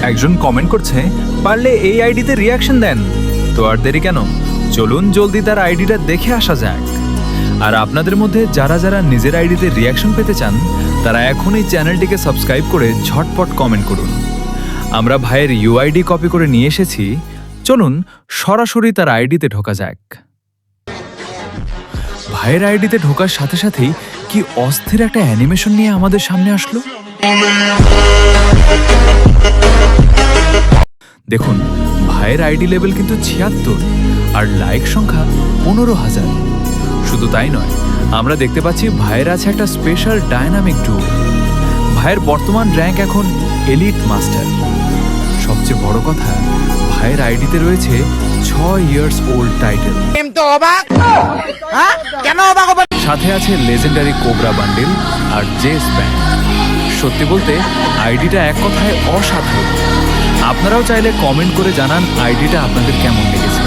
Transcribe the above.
একজন কমেন্ট করছে, পারলে এই আইডিতে রিয়াকশন দেন। তো আর দেরি কেন, চলুন জলদি তার আইডিটা দেখে আসা যাক। আর আপনাদের মধ্যে যারা যারা নিজের আইডিতে রিয়াকশন পেতে চান, তারা এখনই চ্যানেলটিকে সাবস্ক্রাইব করে ঝটপট কমেন্ট করুন। আমরা ভাইয়ের ইউআইডি কপি করে নিয়ে এসেছি, চলুন সরাসরি তার আইডিতে ঢোকা যাক। ভাইয়ের আইডিতে ঢোকার সাথে সাথেই কি অস্থির একটা অ্যানিমেশন নিয়ে আমাদের সামনে আসলো। দেখুন, ভাইয়ের আইডি লেভেল কিন্তু ৭৬ আর লাইক সংখ্যা ১৫,০০০। শুধু তাই নয়, আমরা দেখতে পাচ্ছি ভাইয়ের আছে একটা স্পেশাল ডায়নামিক টুল। ভাইয়ের বর্তমান র্যাঙ্ক এখন এলিট মাস্টার। সবচেয়ে বড় কথা, ভাইয়ের আইডিতে রয়েছে ৬ ইয়ার্স ওল্ড টাইটেল। সাথে আছে লেজেন্ডারি কোবরা বান্ডেল আর জেস ব্যান্ড। সত্যি বলতে আইডিটা এক কথায় অসাধারণ। আপনারাও চাইলে কমেন্ট করে জানান আইডিটা আপনাদের কেমন লেগেছে।